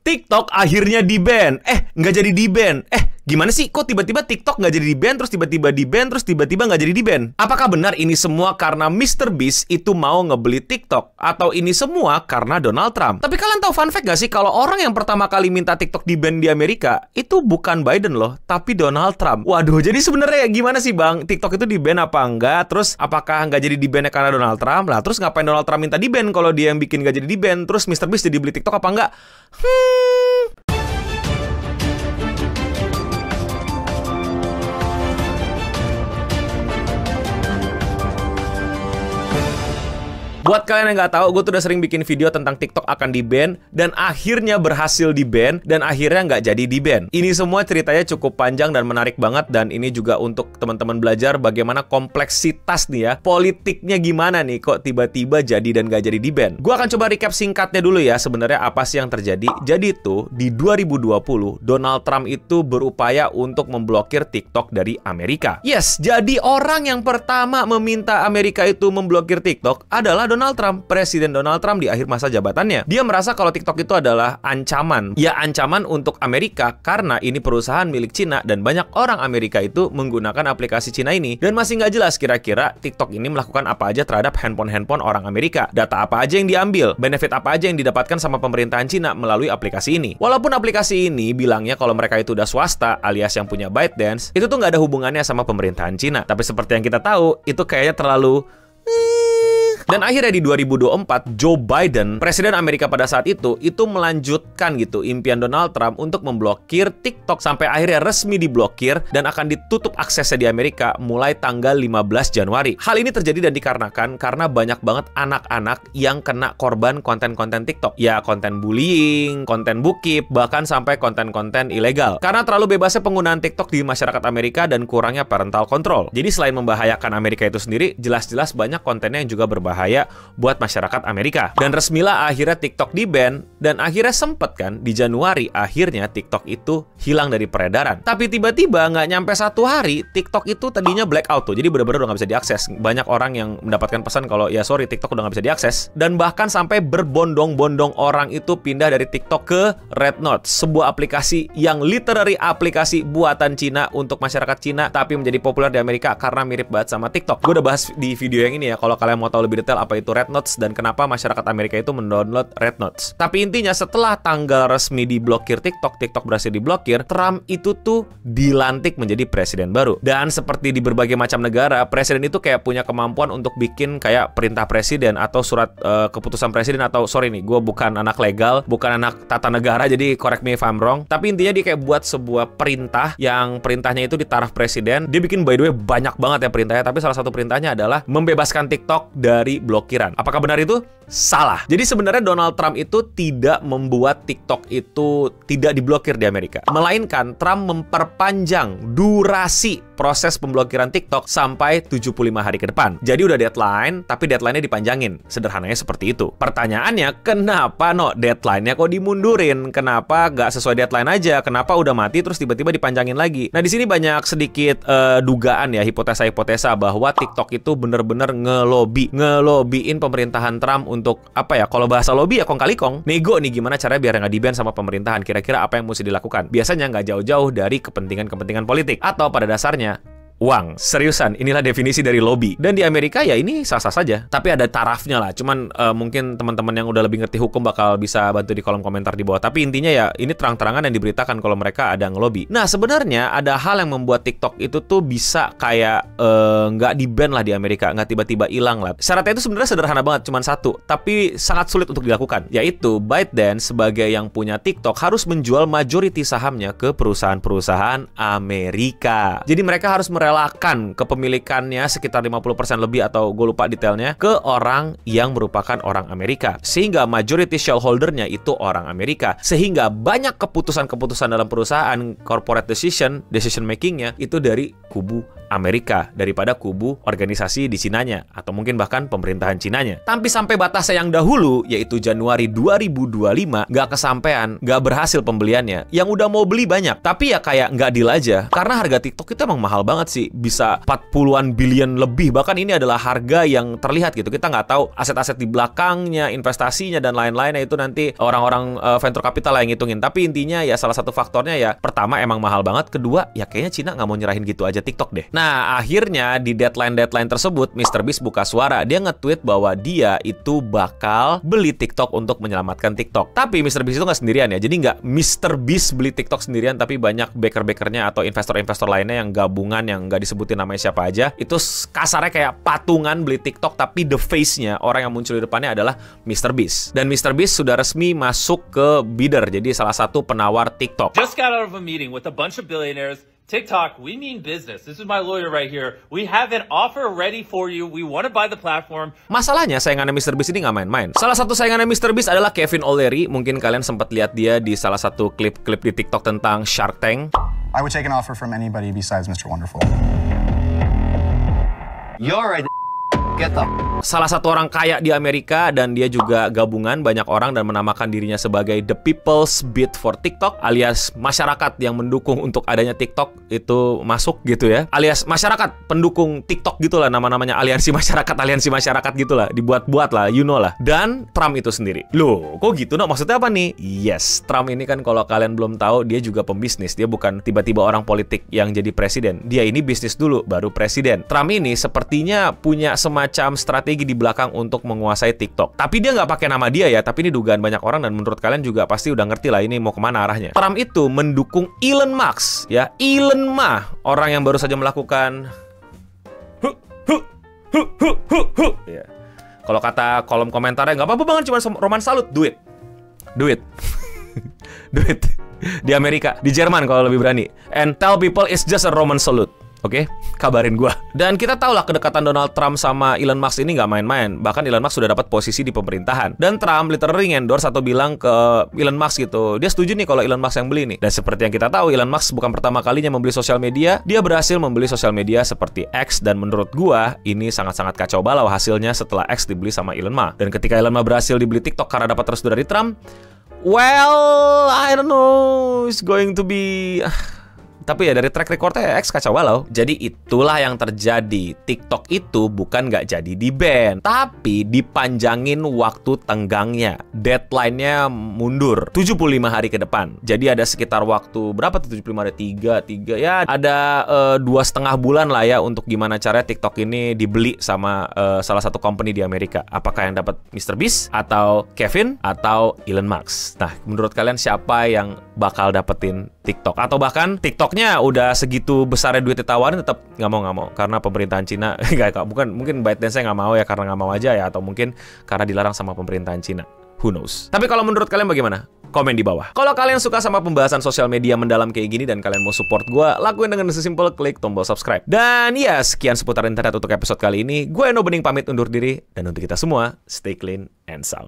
TikTok akhirnya di-ban. Nggak jadi di-ban. Gimana sih? Kok tiba-tiba TikTok nggak jadi di-ban, terus tiba-tiba di-ban, terus tiba-tiba nggak jadi di-ban? Apakah benar ini semua karena MrBeast itu mau ngebeli TikTok? Atau ini semua karena Donald Trump? Tapi kalian tahu fun fact gak sih? Kalau orang yang pertama kali minta TikTok di-ban di Amerika, itu bukan Biden loh, tapi Donald Trump. Waduh, jadi sebenarnya gimana sih bang? TikTok itu di-ban apa enggak? Terus apakah nggak jadi di-ban karena Donald Trump? Lah, terus ngapain Donald Trump minta di-ban kalau dia yang bikin nggak jadi di-ban? Terus MrBeast jadi beli TikTok apa enggak? Buat kalian yang nggak tahu, gue tuh udah sering bikin video tentang TikTok akan di-ban dan akhirnya berhasil di-ban dan akhirnya nggak jadi di-ban. Ini semua ceritanya cukup panjang dan menarik banget, dan ini juga untuk teman-teman belajar bagaimana kompleksitas nih ya, politiknya gimana nih kok tiba-tiba jadi dan nggak jadi di-ban. Gue akan coba recap singkatnya dulu ya, sebenarnya apa sih yang terjadi. Jadi tuh di 2020 Donald Trump itu berupaya untuk memblokir TikTok dari Amerika. Yes, jadi orang yang pertama meminta Amerika itu memblokir TikTok adalah Donald Trump, Presiden Donald Trump di akhir masa jabatannya. Dia merasa kalau TikTok itu adalah ancaman. Ya, ancaman untuk Amerika karena ini perusahaan milik Cina dan banyak orang Amerika itu menggunakan aplikasi Cina ini. Dan masih nggak jelas kira-kira TikTok ini melakukan apa aja terhadap handphone-handphone orang Amerika. Data apa aja yang diambil, benefit apa aja yang didapatkan sama pemerintahan Cina melalui aplikasi ini. Walaupun aplikasi ini bilangnya kalau mereka itu udah swasta alias yang punya ByteDance, itu tuh nggak ada hubungannya sama pemerintahan Cina. Tapi seperti yang kita tahu, itu kayaknya terlalu... Dan akhirnya di 2024, Joe Biden, Presiden Amerika pada saat itu melanjutkan gitu impian Donald Trump untuk memblokir TikTok sampai akhirnya resmi diblokir dan akan ditutup aksesnya di Amerika mulai tanggal 15 Januari. Hal ini terjadi dan dikarenakan karena banyak banget anak-anak yang kena korban konten-konten TikTok. Ya, konten bullying, konten bukip, bahkan sampai konten-konten ilegal. Karena terlalu bebasnya penggunaan TikTok di masyarakat Amerika dan kurangnya parental control. Jadi selain membahayakan Amerika itu sendiri, jelas-jelas banyak kontennya yang juga berbahaya buat masyarakat Amerika. Dan resmilah akhirnya TikTok di-ban, dan akhirnya sempet kan di Januari akhirnya TikTok itu hilang dari peredaran. Tapi tiba-tiba nggak nyampe 1 hari TikTok itu tadinya blackout tuh, jadi benar-benar udah nggak bisa diakses. Banyak orang yang mendapatkan pesan kalau ya sorry TikTok udah nggak bisa diakses, dan bahkan sampai berbondong-bondong orang itu pindah dari TikTok ke Red Note, sebuah aplikasi yang literally aplikasi buatan Cina untuk masyarakat Cina tapi menjadi populer di Amerika karena mirip banget sama TikTok. Gue udah bahas di video yang ini ya, kalau kalian mau tahu lebih detail apa itu Red Notes dan kenapa masyarakat Amerika itu mendownload Red Notes. Tapi intinya setelah tanggal resmi diblokir TikTok berhasil diblokir, Trump itu tuh dilantik menjadi presiden baru. Dan seperti di berbagai macam negara, presiden itu kayak punya kemampuan untuk bikin kayak perintah presiden atau surat keputusan presiden, atau sorry nih, gue bukan anak legal, bukan anak tata negara, jadi correct me if I'm wrong. Tapi intinya dia kayak buat sebuah perintah yang perintahnya itu di taraf presiden. Dia bikin by the way banyak banget ya perintahnya, tapi salah satu perintahnya adalah membebaskan TikTok dari blokiran. Apakah benar itu? Salah. Jadi sebenarnya Donald Trump itu tidak membuat TikTok itu tidak diblokir di Amerika, melainkan Trump memperpanjang durasi proses pemblokiran TikTok sampai 75 hari ke depan. Jadi udah deadline, tapi deadline-nya dipanjangin. Sederhananya seperti itu. Pertanyaannya, kenapa deadline-nya kok dimundurin? Kenapa nggak sesuai deadline aja? Kenapa udah mati terus tiba-tiba dipanjangin lagi? Nah, di sini banyak sedikit dugaan ya, hipotesa-hipotesa bahwa TikTok itu bener-bener ngelobiin pemerintahan Trump untuk apa ya? Kalau bahasa lobby ya kong kali kong. Nego nih gimana caranya biar nggak di-ban sama pemerintahan. Kira-kira apa yang mesti dilakukan? Biasanya nggak jauh-jauh dari kepentingan-kepentingan politik, atau pada dasarnya uang. Seriusan, inilah definisi dari lobby. Dan di Amerika ya ini sah-sah saja. Tapi ada tarafnya lah. Cuman mungkin teman-teman yang udah lebih ngerti hukum bakal bisa bantu di kolom komentar di bawah. Tapi intinya ya ini terang-terangan yang diberitakan kalau mereka ada ngelobi. Nah, sebenarnya ada hal yang membuat TikTok itu tuh bisa kayak nggak di-ban lah di Amerika, nggak tiba-tiba hilang lah. Syaratnya itu sebenarnya sederhana banget, cuman satu, tapi sangat sulit untuk dilakukan, yaitu ByteDance sebagai yang punya TikTok harus menjual majority sahamnya ke perusahaan-perusahaan Amerika. Jadi mereka harus merelakan kepemilikannya sekitar 50% lebih, atau gue lupa detailnya, ke orang yang merupakan orang Amerika. Sehingga majority shareholdernya itu orang Amerika. Sehingga banyak keputusan-keputusan dalam perusahaan, corporate decision makingnya itu dari kubu Amerika daripada kubu organisasi di Cinanya, atau mungkin bahkan pemerintahan Cinanya. Tapi sampai batasnya yang dahulu, yaitu Januari 2025, nggak kesampean, nggak berhasil pembeliannya. Yang udah mau beli banyak, tapi ya kayak nggak deal aja. Karena harga TikTok itu emang mahal banget sih, bisa 40-an billion lebih. Bahkan ini adalah harga yang terlihat gitu. Kita nggak tahu aset-aset di belakangnya, investasinya, dan lain-lainnya, itu nanti orang-orang venture capital yang ngitungin. Tapi intinya ya salah satu faktornya ya, pertama emang mahal banget, kedua ya kayaknya Cina nggak mau nyerahin gitu aja TikTok deh. Nah, akhirnya di deadline tersebut, MrBeast buka suara. Dia nge-tweet bahwa dia itu bakal beli TikTok untuk menyelamatkan TikTok. Tapi MrBeast itu nggak sendirian ya. Jadi nggak MrBeast beli TikTok sendirian, tapi banyak backer-backernya atau investor-investor lainnya yang gabungan, yang nggak disebutin namanya siapa aja. Itu kasarnya kayak patungan beli TikTok, tapi the face-nya, orang yang muncul di depannya adalah MrBeast. Dan MrBeast sudah resmi masuk ke bidder, jadi salah satu penawar TikTok. Just got out of a meeting with a bunch of billionaires. TikTok, we mean business. This is my lawyer right here. We have an offer ready for you. We want to buy the platform. Masalahnya saingannya MrBeast ini nggak main-main. Salah satu saingannya MrBeast adalah Kevin O'Leary. Mungkin kalian sempat lihat dia di salah satu klip-klip di TikTok tentang Shark Tank. I would take an offer from anybody besides Mr. Wonderful. You're a get the salah satu orang kaya di Amerika, dan dia juga gabungan banyak orang dan menamakan dirinya sebagai The People's Bid for TikTok, alias masyarakat yang mendukung untuk adanya TikTok itu masuk gitu ya, alias masyarakat pendukung TikTok gitulah, nama-namanya aliansi masyarakat gitulah, dibuat-buat lah, you know lah. Dan Trump itu sendiri. Loh, kok gitu? Nah, maksudnya apa nih? Yes, Trump ini kan kalau kalian belum tahu, dia juga pembisnis. Dia bukan tiba-tiba orang politik yang jadi presiden. Dia ini bisnis dulu baru presiden. Trump ini sepertinya punya semacam strategi di belakang untuk menguasai TikTok. Tapi dia nggak pakai nama dia ya, tapi ini dugaan banyak orang, dan menurut kalian juga pasti udah ngerti lah ini mau kemana arahnya. Trump itu mendukung Elon Musk ya, Elon Musk, orang yang baru saja melakukan ya. Kalau kata kolom komentarnya, nggak apa-apa banget, cuma Roman Salut, duit duit di Amerika, di Jerman kalau lebih berani, and tell people it's just a Roman salute. Oke, kabarin gua. Dan kita tahu lah kedekatan Donald Trump sama Elon Musk ini nggak main-main. Bahkan Elon Musk sudah dapat posisi di pemerintahan. Dan Trump literally endorse atau bilang ke Elon Musk gitu, dia setuju nih kalau Elon Musk yang beli nih. Dan seperti yang kita tahu, Elon Musk bukan pertama kalinya membeli sosial media. Dia berhasil membeli sosial media seperti X, dan menurut gua ini sangat-sangat kacau balau hasilnya setelah X dibeli sama Elon Musk. Dan ketika Elon Musk berhasil dibeli TikTok karena dapat restu dari Trump, well, I don't know, it's going to be... Tapi ya dari track recordnya X kacau balau. Jadi itulah yang terjadi. TikTok itu bukan nggak jadi di-ban, tapi dipanjangin waktu tenggangnya. Deadline-nya mundur 75 hari ke depan. Jadi ada sekitar waktu berapa tuh, 75 hari, 3 ya ada 2,5 bulan lah ya untuk gimana caranya TikTok ini dibeli sama salah satu company di Amerika. Apakah yang dapat MrBeast atau Kevin atau Elon Musk? Nah, menurut kalian siapa yang bakal dapetin TikTok? Atau bahkan TikToknya udah segitu besarnya duit ditawarin tetap nggak mau karena pemerintahan Cina bukan, mungkin ByteDance nggak mau ya karena nggak mau aja ya, atau mungkin karena dilarang sama pemerintahan Cina, who knows. Tapi kalau menurut kalian bagaimana? Komen di bawah. Kalau kalian suka sama pembahasan sosial media mendalam kayak gini dan kalian mau support gue, lakuin dengan sesimpel klik tombol subscribe. Dan ya, sekian seputar internet untuk episode kali ini. Gue Eno Bening pamit undur diri, dan untuk kita semua, stay clean and sound.